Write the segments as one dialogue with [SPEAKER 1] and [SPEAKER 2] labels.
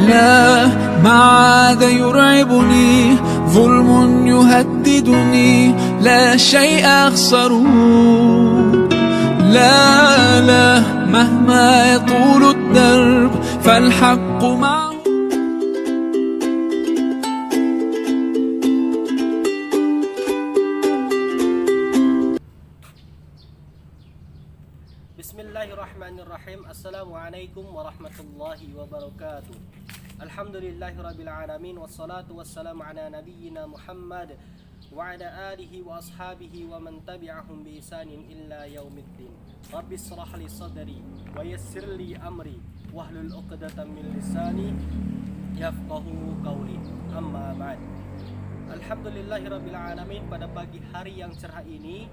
[SPEAKER 1] لا ما عاد يرعبني ظلم يهددني لا شيء أخسره لا مهما يطول الدرب فالحق معه.
[SPEAKER 2] Bismillahirrahmanirrahim. Assalamualaikum warahmatullahi wabarakatuh. Alhamdulillahirabbil alamin wassalatu wassalamu ala nabiyyina Muhammad wa ala alihi wa ashabihi wa man tabi'ahum bi ihsanin illa yaumiddin. Rabbi shrah li sadri wa yassir li amri wahlul 'uqdatam min lisani yafqahu qawli. Amma ba'd. Alhamdulillahirabbil alamin, pada pagi hari yang cerah ini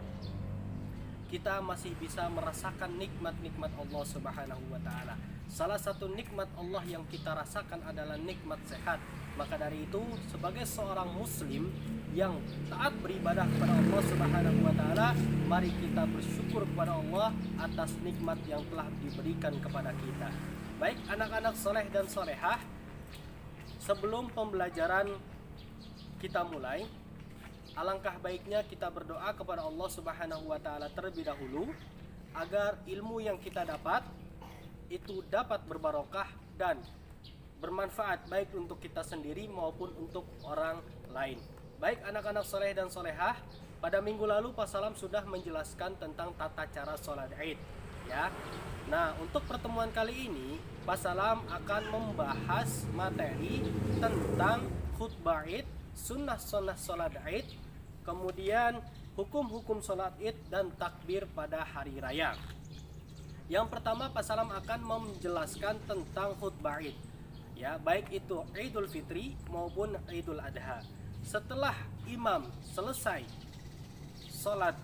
[SPEAKER 2] kita masih bisa merasakan nikmat-nikmat Allah Subhanahu wa taala. Salah satu nikmat Allah yang kita rasakan adalah nikmat sehat. Maka dari itu, sebagai seorang muslim yang taat beribadah kepada Allah Subhanahu wa taala, mari kita bersyukur kepada Allah atas nikmat yang telah diberikan kepada kita. Baik anak-anak soleh dan solehah, sebelum pembelajaran kita mulai, alangkah baiknya kita berdoa kepada Allah Subhanahu wa taala terlebih dahulu agar ilmu yang kita dapat itu dapat berbarokah dan bermanfaat baik untuk kita sendiri maupun untuk orang lain. Baik anak-anak soleh dan solehah, pada minggu lalu Pak Salam sudah menjelaskan tentang tata cara sholat Id, ya. Nah, untuk pertemuan kali ini Pak Salam akan membahas materi tentang khutbah Id, sunnah-sunnah sholat Id, kemudian hukum-hukum sholat Id dan takbir pada hari raya. Yang pertama, Pak Salam akan menjelaskan tentang khutbah Id, ya, baik itu Idul Fitri maupun Idul Adha. Setelah imam selesai sholat,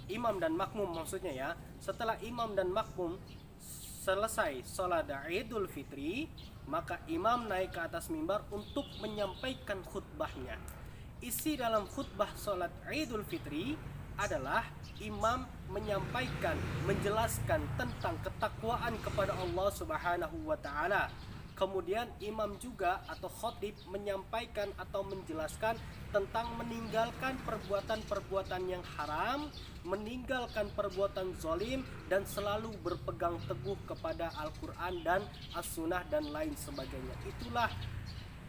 [SPEAKER 2] imam dan makmum maksudnya ya, setelah imam dan makmum selesai sholat Idul Fitri, maka imam naik ke atas mimbar untuk menyampaikan khutbahnya. Isi dalam khutbah sholat Idul Fitri adalah imam menyampaikan, menjelaskan tentang ketakwaan kepada Allah Subhanahu wa taala. Kemudian imam juga atau khotib menyampaikan atau menjelaskan tentang meninggalkan perbuatan-perbuatan yang haram, meninggalkan perbuatan zalim, dan selalu berpegang teguh kepada Al-Quran dan As-Sunnah dan lain sebagainya. Itulah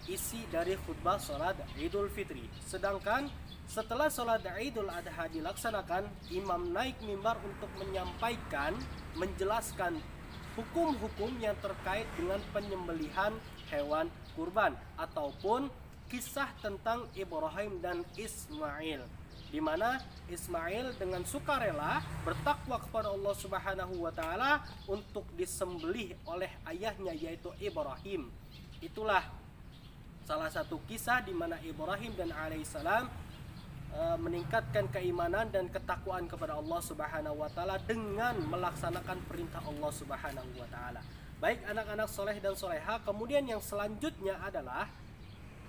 [SPEAKER 2] isi dari khutbah sholat Idul Fitri. Sedangkan setelah sholat Idul Adha dilaksanakan, imam naik mimbar untuk menyampaikan, menjelaskan hukum-hukum yang terkait dengan penyembelihan hewan kurban ataupun kisah tentang Ibrahim dan Ismail, di mana Ismail dengan sukarela bertakwa kepada Allah Subhanahu wa taala untuk disembelih oleh ayahnya yaitu Ibrahim. Itulah salah satu kisah di mana Ibrahim dan alaihissalam meningkatkan keimanan dan ketakwaan kepada Allah Subhanahu wa taala dengan melaksanakan perintah Allah Subhanahu wa taala. Baik anak-anak soleh dan soleha, kemudian yang selanjutnya adalah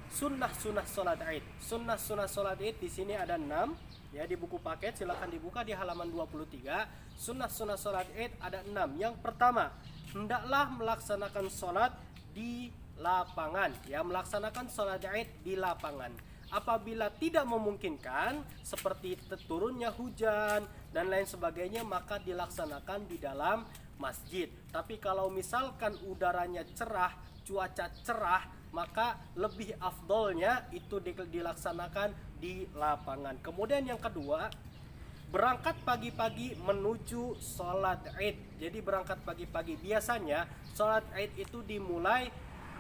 [SPEAKER 2] sunnah-sunnah sholat Id. Sunnah-sunnah sholat Id di sini ada 6, ya, di buku paket silakan dibuka di halaman 23. Sunnah-sunnah sholat Id ada 6. Yang pertama, hendaklah melaksanakan sholat di lapangan, ya, melaksanakan sholat Id di lapangan. Apabila tidak memungkinkan seperti turunnya hujan dan lain sebagainya, maka dilaksanakan di dalam masjid. Tapi kalau misalkan udaranya cerah, cuaca cerah, maka lebih afdolnya itu dilaksanakan di lapangan. Kemudian yang kedua, berangkat pagi-pagi menuju sholat Id. Jadi berangkat pagi-pagi, biasanya sholat Id itu dimulai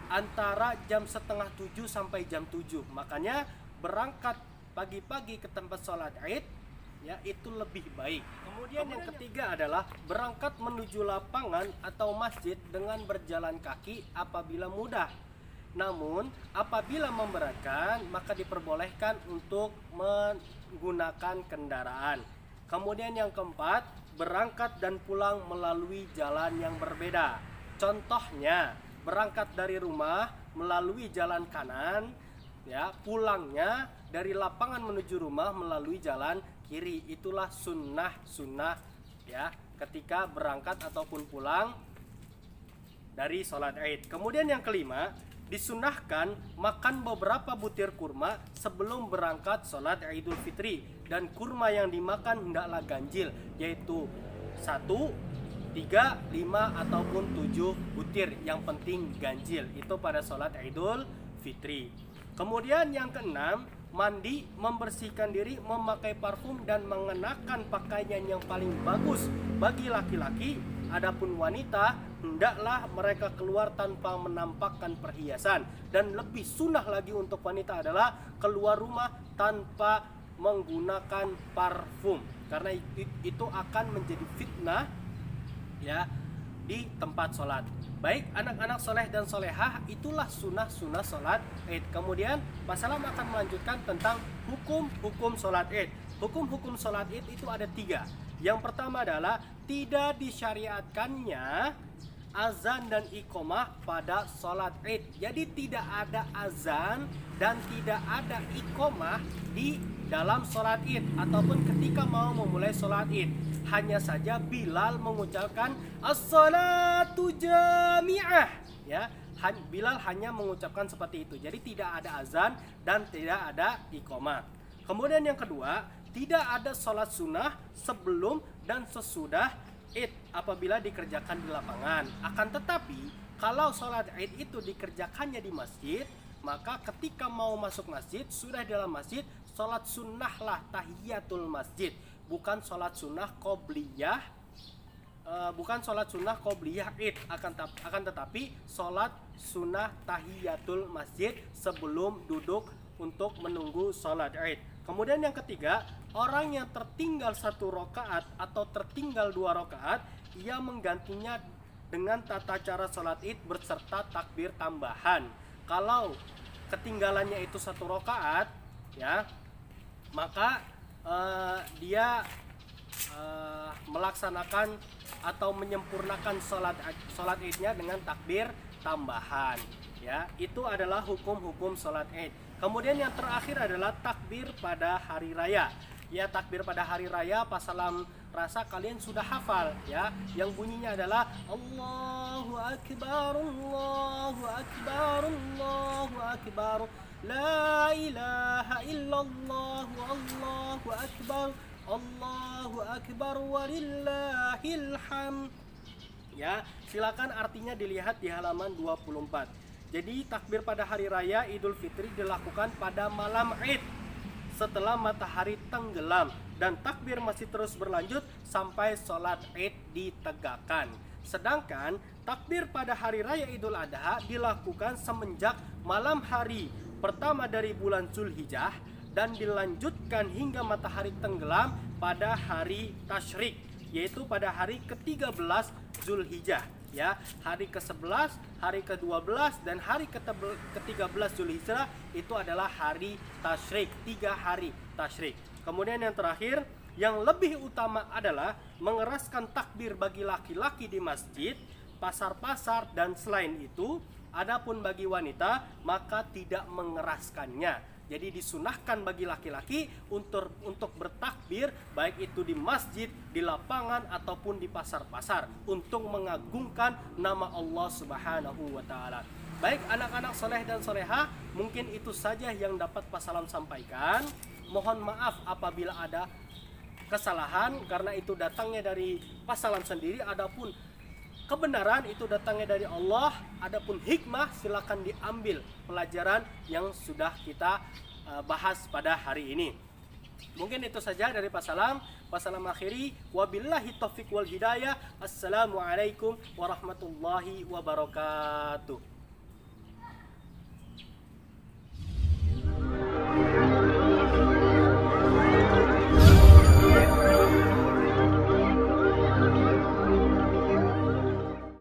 [SPEAKER 2] antara jam setengah 7 sampai jam 7. Makanya berangkat pagi-pagi ke tempat sholat Id, ya, itu lebih baik. Kemudian yang ketiga adalah berangkat menuju lapangan atau masjid dengan berjalan kaki apabila mudah. Namun apabila memberatkan, maka diperbolehkan untuk menggunakan kendaraan. Kemudian yang keempat, berangkat dan pulang melalui jalan yang berbeda. Contohnya, berangkat dari rumah melalui jalan kanan, ya, pulangnya dari lapangan menuju rumah melalui jalan kiri. Itulah sunnah-sunnah, ya, ketika berangkat ataupun pulang dari sholat Id. Kemudian yang kelima, disunahkan makan beberapa butir kurma sebelum berangkat sholat Idul Fitri, dan kurma yang dimakan hendaklah ganjil, yaitu 1, 3, 5 ataupun 7 butir, yang penting ganjil. Itu pada sholat Idul Fitri. Kemudian yang keenam, mandi, membersihkan diri, memakai parfum dan mengenakan pakaian yang paling bagus bagi laki-laki. Adapun wanita, hendaklah mereka keluar tanpa menampakkan perhiasan, dan lebih sunnah lagi untuk wanita adalah keluar rumah tanpa menggunakan parfum, karena itu akan menjadi fitnah ya di tempat sholat. Baik anak-anak soleh dan solehah, itulah sunnah-sunnah sholat Id. Kemudian Pak Salam akan melanjutkan tentang hukum-hukum sholat Id. Hukum-hukum sholat Id itu ada 3. Yang pertama adalah tidak disyariatkannya azan dan iqomah pada sholat Id. Jadi tidak ada azan dan tidak ada iqomah di dalam sholat Id ataupun ketika mau memulai sholat Id. Hanya saja Bilal mengucapkan as-salatu jami'ah, ya. Bilal hanya mengucapkan seperti itu. Jadi tidak ada azan dan tidak ada iqomah. Kemudian yang kedua, tidak ada sholat sunnah sebelum dan sesudah Id apabila dikerjakan di lapangan. Akan tetapi kalau sholat Id itu dikerjakannya di masjid, maka ketika mau masuk masjid, sudah di dalam masjid, sholat sunnahlah tahiyatul masjid, bukan sholat sunnah qobliyah, bukan sholat sunnah qobliyah Id, akan tetapi sholat sunnah tahiyatul masjid sebelum duduk untuk menunggu sholat Id. Kemudian yang ketiga, orang yang tertinggal 1 rakaat atau tertinggal 2 rakaat, ia menggantinya dengan tata cara sholat Id berserta takbir tambahan. Kalau ketinggalannya itu 1 rakaat, ya, maka dia melaksanakan atau menyempurnakan sholat Idnya dengan takbir tambahan, ya. Itu adalah hukum-hukum sholat Id. Kemudian yang terakhir adalah takbir pada hari raya. Ya, takbir pada hari raya Pak Salam rasa kalian sudah hafal, ya. Yang bunyinya adalah Allahu Akbar, Allahu Akbar, Allahu Akbar, La ilaha illallah, Allahu Akbar, Allahu Akbar, walillahil hamd. Ya, silakan artinya dilihat di halaman 24. Jadi takbir pada hari raya Idul Fitri dilakukan pada malam Id setelah matahari tenggelam, dan takbir masih terus berlanjut sampai sholat Id ditegakkan. Sedangkan takbir pada hari raya Idul Adha dilakukan semenjak malam hari pertama dari bulan Zulhijjah dan dilanjutkan hingga matahari tenggelam pada hari Tasyrik, yaitu pada hari ke-13 Zulhijjah. Ya, hari ke-11, hari ke-12 dan hari ke-13 Zulhijjah itu adalah hari Tasyrik, 3 hari Tasyrik. Kemudian yang terakhir, yang lebih utama adalah mengeraskan takbir bagi laki-laki di masjid, pasar-pasar dan selain itu. Adapun bagi wanita maka tidak mengeraskannya. Jadi disunahkan bagi laki-laki untuk bertakbir baik itu di masjid, di lapangan ataupun di pasar-pasar untuk mengagungkan nama Allah Subhanahu wa taala. Baik anak-anak soleh dan solehah, mungkin itu saja yang dapat Pak Salam sampaikan. Mohon maaf apabila ada kesalahan karena itu datangnya dari Pak Salam sendiri. Adapun kebenaran itu datangnya dari Allah. Adapun hikmah silakan diambil pelajaran yang sudah kita bahas pada hari ini. Mungkin itu saja dari Pak Salam. Pak Salam akhiri, wabillahi taufiq wal hidayah. Assalamualaikum warahmatullahi wabarakatuh.